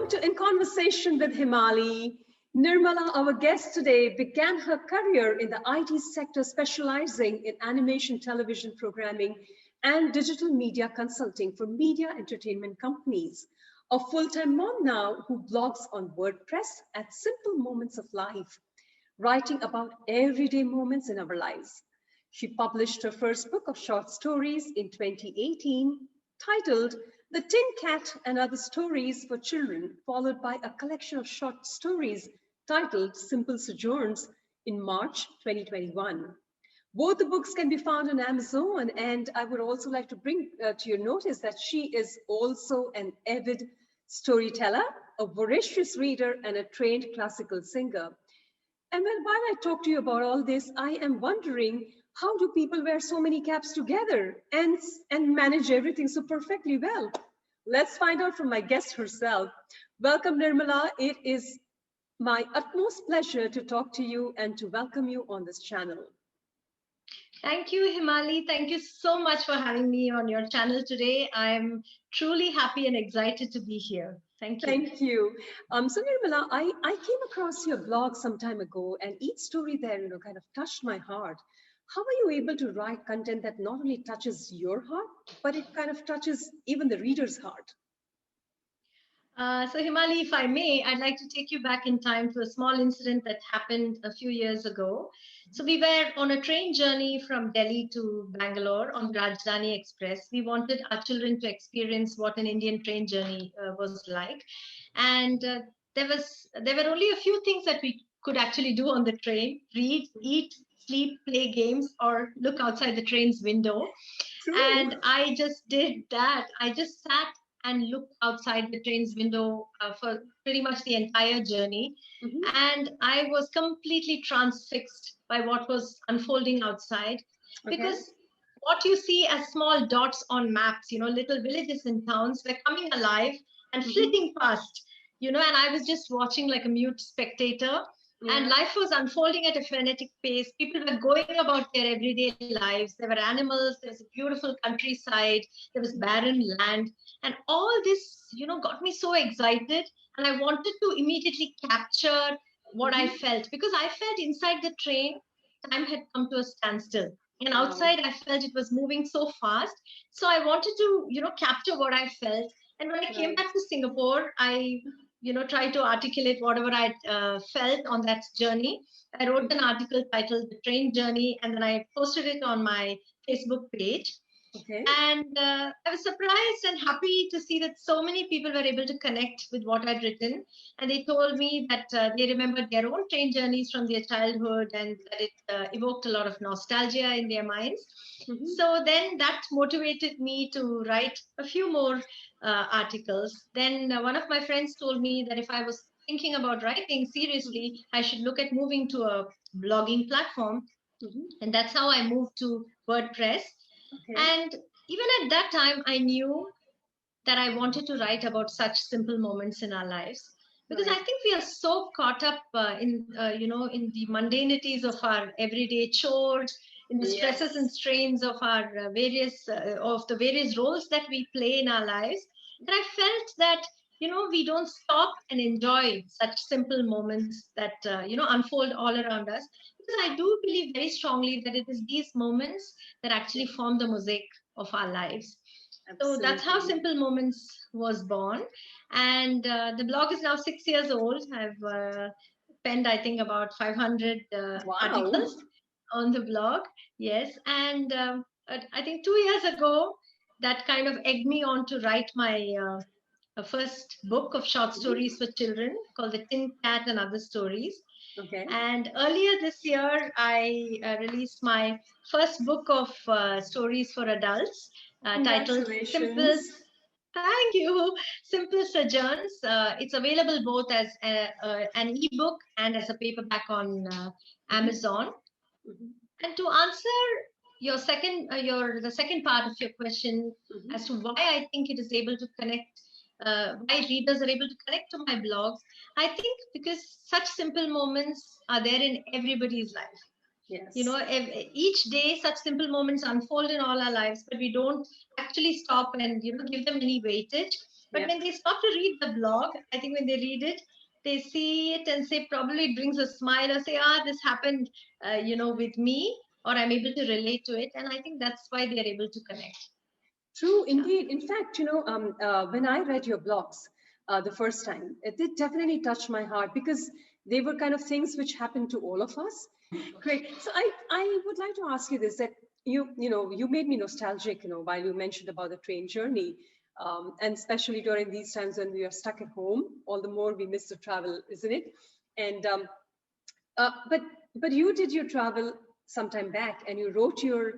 Welcome to In Conversation with Himali. Nirmala, our guest today, began her career in the IT sector, specializing in animation television programming and digital media consulting for media entertainment companies. A full-time mom now who blogs on WordPress at Simple Moments of Life, writing about everyday moments in our lives. She published her first book of short stories in 2018, titled The Tin Cat and Other Stories for Children, followed by a collection of short stories titled Simple Sojourns in March 2021. Both the books can be found on Amazon, and I would also like to bring to your notice that she is also an avid storyteller, a voracious reader, and a trained classical singer. And while I talk to you about all this, I am wondering, how do people wear so many caps together and manage everything so perfectly well? Let's find out from my guest herself. Welcome, Nirmala. It is my utmost pleasure to talk to you and to welcome you on this channel. Thank you, Himali. Thank you so much for having me on your channel today. I'm truly happy and excited to be here. Thank you. Thank you. So Nirmala, I came across your blog some time ago, and each story there, kind of touched my heart. How are you able to write content that not only touches your heart, but it kind of touches even the reader's heart? So Himali, if I may, I'd like to take you back in time to a small incident that happened a few years ago. So we were on a train journey from Delhi to Bangalore on Rajdhani Express. We wanted our children to experience what an Indian train journey was like. And there were only a few things that we could actually do on the train: read, eat, sleep, play games, or look outside the train's window. True. And I just did that. I just sat and looked outside the train's window for pretty much the entire journey. And I was completely transfixed by what was unfolding outside. Because what you see as small dots on maps, little villages and towns, were coming alive and flitting past, and I was just watching like a mute spectator. And life was unfolding at a frenetic pace. People were going about their everyday lives. There were animals, there was a beautiful countryside, there was barren land. And all this, got me so excited. And I wanted to immediately capture what I felt, because I felt inside the train, time had come to a standstill. And outside, I felt it was moving so fast. So I wanted to, capture what I felt. And when I came back to Singapore, I try to articulate whatever I felt on that journey. I wrote an article titled The Train Journey, and then I posted it on my Facebook page. And I was surprised and happy to see that so many people were able to connect with what I'd written. And they told me that they remembered their own train journeys from their childhood, and that it evoked a lot of nostalgia in their minds. So then that motivated me to write a few more articles. Then one of my friends told me that if I was thinking about writing seriously, I should look at moving to a blogging platform. And that's how I moved to WordPress. And even at that time, I knew that I wanted to write about such simple moments in our lives. Because I think we are so caught up in the mundanities of our everyday chores, in the stresses and strains of our the various roles that we play in our lives, that I felt that we don't stop and enjoy such simple moments that unfold all around us. Because I do believe very strongly that it is these moments that actually form the mosaic of our lives. Absolutely. So that's how Simple Moments was born. And the blog is now 6 years old. I've penned, I think, about 500 articles on the blog. Yes. And I think 2 years ago, that kind of egged me on to write my first book of short stories for children called The Tin Cat and Other Stories. And earlier this year, I released my first book of stories for adults titled Simple. Thank you. Simple Sojourns. It's available both as an ebook and as a paperback on Amazon. And to answer your the second part of your question as to why I think it is able to connect, why readers are able to connect to my blogs, I think because such simple moments are there in everybody's life. Each day such simple moments unfold in all our lives, but we don't actually stop and give them any weightage. But when they stop to read the blog, I think when they read it, they see it and say, probably it brings a smile or say, this happened, with me, or I'm able to relate to it. And I think that's why they're able to connect. True, indeed. In fact, when I read your blogs the first time, it did definitely touch my heart because they were kind of things which happened to all of us. Great. So I would like to ask you this, that you made me nostalgic, while you mentioned about the train journey. And especially during these times when we are stuck at home, all the more we miss the travel, isn't it? And but you did your travel sometime back, and you wrote your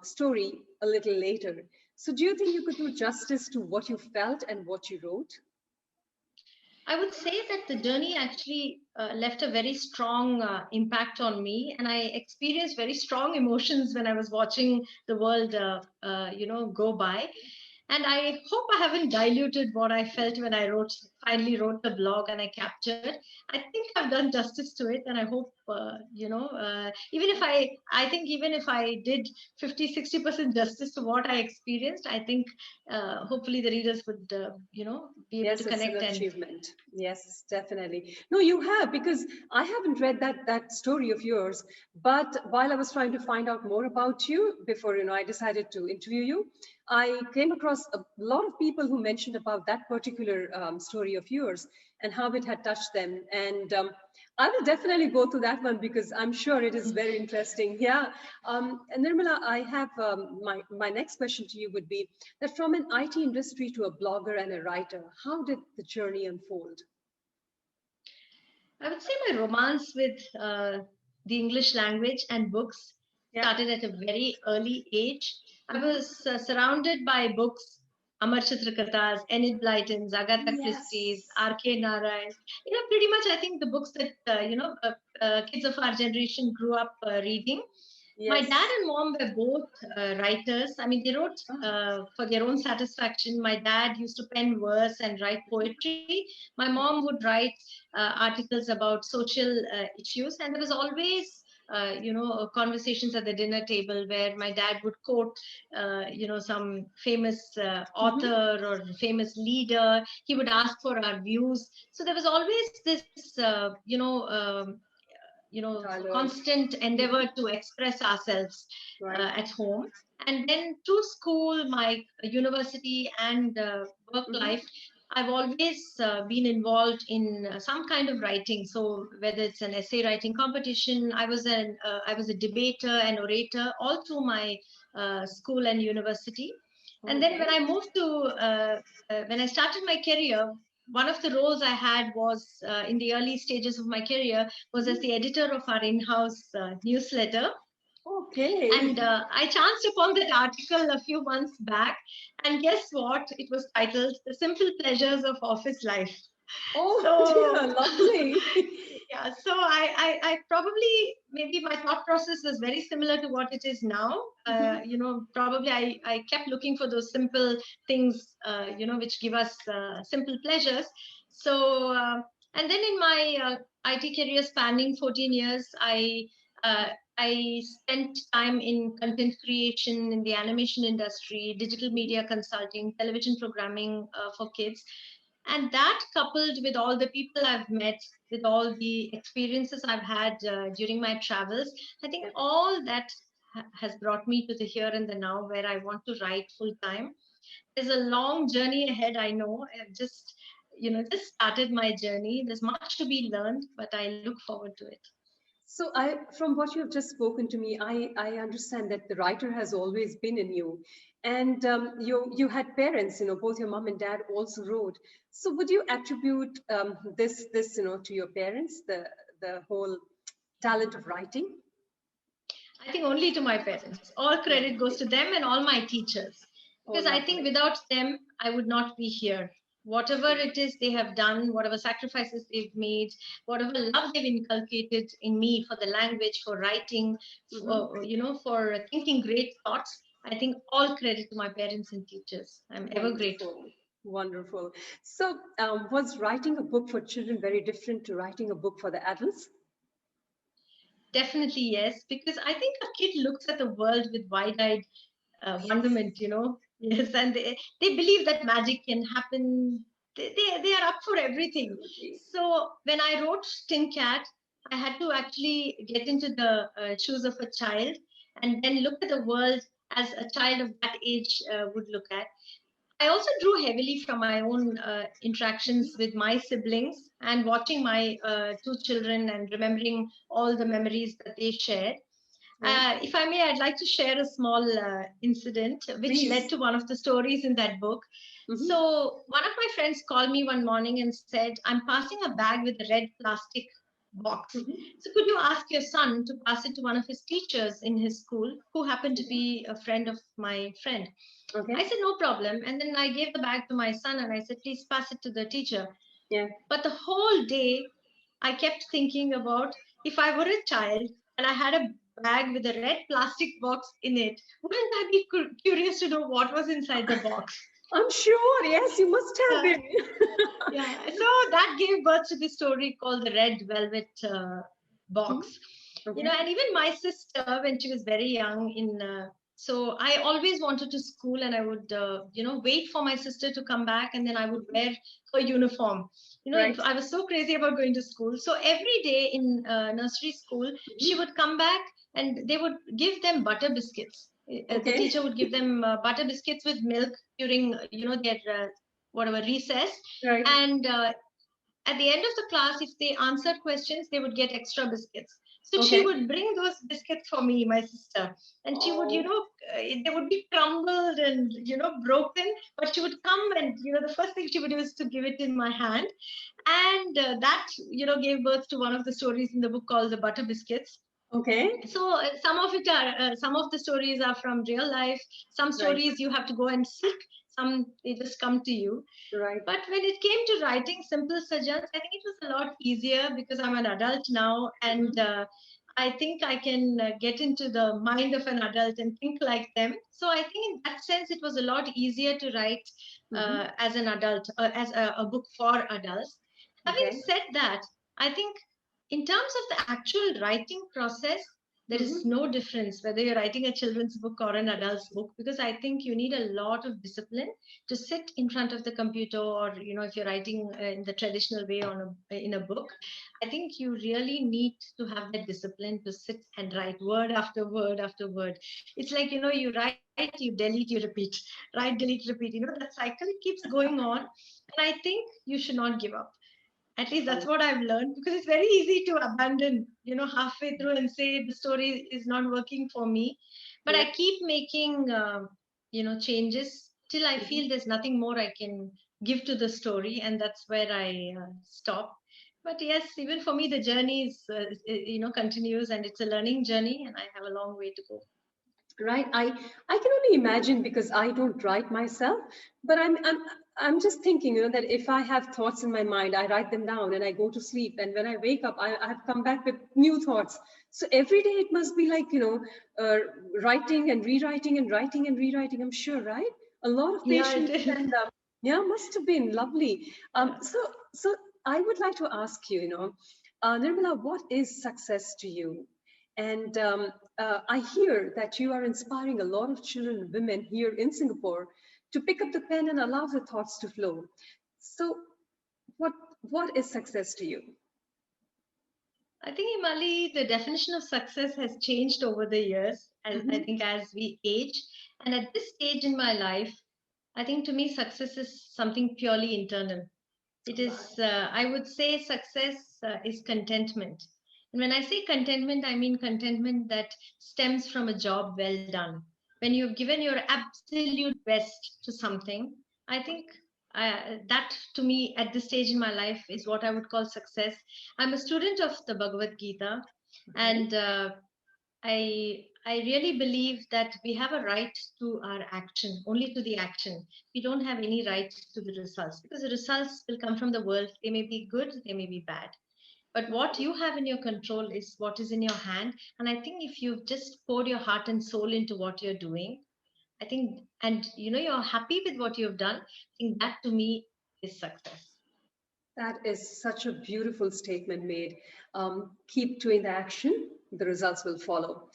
story a little later. So do you think you could do justice to what you felt and what you wrote? I would say that the journey actually left a very strong impact on me, and I experienced very strong emotions when I was watching the world, go by. And I hope I haven't diluted what I felt when I finally wrote the blog and I captured. I think I've done justice to it. And I hope, even if I did 50-60% justice to what I experienced, I think hopefully the readers would, be able to connect. Yes, it's an achievement. Yes, definitely. No, you have, because I haven't read that story of yours. But while I was trying to find out more about you before, I decided to interview you, I came across a lot of people who mentioned about that particular story of yours and how it had touched them. And I will definitely go to that one because I'm sure it is very interesting. Yeah. And Nirmala, I have my next question to you would be that from an IT industry to a blogger and a writer, how did the journey unfold? I would say my romance with the English language and books started at a very early age. I was surrounded by books, Amar Chitrakathas, Enid Blyton's, Agatha Christie's, R.K. Narayan. Pretty much I think the books that, kids of our generation grew up reading. Yes. My dad and mom were both writers. I mean, they wrote for their own satisfaction. My dad used to pen verse and write poetry. My mom would write articles about social issues. And there was always, conversations at the dinner table where my dad would quote, some famous author or famous leader. He would ask for our views. So there was always this, constant endeavor to express ourselves at home. And then through school, my university and work life, I've always been involved in some kind of writing. So whether it's an essay writing competition, I was a debater and orator all through my school and university. And then when I moved to, when I started my career, one of the roles I had was in the early stages of my career was as the editor of our in-house newsletter. Okay. And I chanced upon that article a few months back. And guess what? It was titled The Simple Pleasures of Office Life. Oh, dear, lovely. Yeah, so I probably, maybe my thought process was very similar to what it is now. Probably I kept looking for those simple things, which give us simple pleasures. So, and then in my IT career spanning 14 years, I spent time in content creation in the animation industry, digital media consulting, television programming for kids. And that coupled with all the people I've met, with all the experiences I've had during my travels, I think all that has brought me to the here and the now where I want to write full time. There's a long journey ahead, I know. I've just started my journey. There's much to be learned, but I look forward to it. So from what you have just spoken to me, I understand that the writer has always been in you. And you had parents, both your mom and dad also wrote. So would you attribute this, to your parents, the whole talent of writing? I think only to my parents. All credit goes to them and all my teachers. Because I think without them, I would not be here. Whatever it is they have done, whatever sacrifices they've made, whatever love they've inculcated in me for the language, for writing, for thinking great thoughts, I think all credit to my parents and teachers. I'm ever grateful. Wonderful. So was writing a book for children very different to writing a book for the adults? Definitely yes, because I think a kid looks at the world with wide-eyed wonderment, Yes, and they believe that magic can happen. They are up for everything. So when I wrote Tin Cat, I had to actually get into the shoes of a child and then look at the world as a child of that age would look at. I also drew heavily from my own interactions with my siblings and watching my two children and remembering all the memories that they shared. If I may, I'd like to share a small incident which Please. led to one of the stories in that book. So one of my friends called me one morning and said, I'm passing a bag with a red plastic box. So could you ask your son to pass it to one of his teachers in his school, who happened to be a friend of my friend? Okay. I said, no problem. And then I gave the bag to my son and I said, please pass it to the teacher. Yeah. But the whole day, I kept thinking about, if I were a child and I had a bag with a red plastic box in it, wouldn't I be curious to know what was inside the box? I'm sure, yes, you must have been. Yeah, so that gave birth to the story called the Red Velvet Box. Okay. You know, and even my sister, when she was very young, so I always wanted to school, and I would, wait for my sister to come back, and then I would wear her uniform. You know, Right. I was so crazy about going to school. So every day in nursery school, she would come back, and they would give them butter biscuits. The teacher would give them butter biscuits with milk during, their whatever recess. Right. And at the end of the class, if they answered questions, they would get extra biscuits. So she would bring those biscuits for me, my sister, and she would, they would be crumbled and, broken, but she would come and, the first thing she would do is to give it in my hand. And that, gave birth to one of the stories in the book called The Butter Biscuits. Okay. So some of the stories are from real life. Some stories you have to go and seek. Some they just come to you. Right. But when it came to writing Simple Sajans, I think it was a lot easier because I'm an adult now, and I think I can get into the mind of an adult and think like them. So I think in that sense, it was a lot easier to write as an adult, as a book for adults. Having said that, I think in terms of the actual writing process, there is no difference whether you're writing a children's book or an adult's book, because I think you need a lot of discipline to sit in front of the computer, or if you're writing in the traditional way in a book. I think you really need to have that discipline to sit and write word after word after word. It's like, you write, you delete, you repeat, write, delete, repeat. That cycle keeps going on, and I think you should not give up. At least that's what I've learned, because it's very easy to abandon, halfway through and say the story is not working for me. But I keep making, changes till I feel there's nothing more I can give to the story, and that's where I stop. But yes, even for me, the journey is, continues, and it's a learning journey, and I have a long way to go. Right. I can only imagine, because I don't write myself, but I'm just thinking, that if I have thoughts in my mind, I write them down and I go to sleep, and when I wake up, I have come back with new thoughts. So every day it must be like, writing and rewriting and writing and rewriting, I'm sure, right? A lot of patience. And must have been lovely. So I would like to ask you, Nirmala, what is success to you? And I hear that you are inspiring a lot of children and women here in Singapore to pick up the pen and allow the thoughts to flow. So what is success to you? I think, Himali, the definition of success has changed over the years, I think, as we age. And at this stage in my life, I think to me, success is something purely internal. It is, I would say, success is contentment. And when I say contentment, I mean contentment that stems from a job well done. When you've given your absolute best to something, I think that to me at this stage in my life is what I would call success. I'm a student of the Bhagavad Gita, and I really believe that we have a right to our action, only to the action. We don't have any right to the results, because the results will come from the world. They may be good, they may be bad. But what you have in your control is what is in your hand. And I think if you've just poured your heart and soul into what you're doing, I think, and you're happy with what you've done, I think that to me is success. That is such a beautiful statement made. Keep doing the action, the results will follow.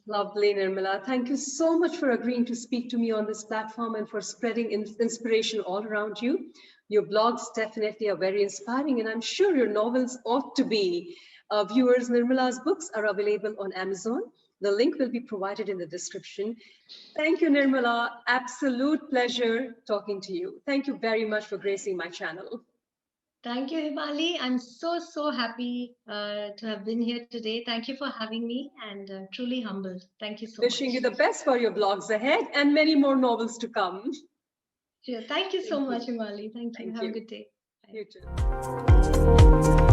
Lovely, Nirmala. Thank you so much for agreeing to speak to me on this platform and for spreading inspiration all around you. Your blogs definitely are very inspiring, and I'm sure your novels ought to be. Viewers, Nirmala's books are available on Amazon. The link will be provided in the description. Thank you, Nirmala. Absolute pleasure talking to you. Thank you very much for gracing my channel. Thank you, Himali. I'm so happy to have been here today. Thank you for having me, and truly humbled. Thank you so much. Wishing you the best for your blogs ahead and many more novels to come. Sure. Thank you so much, Himali. Thank you. Have a good day. Bye. You too.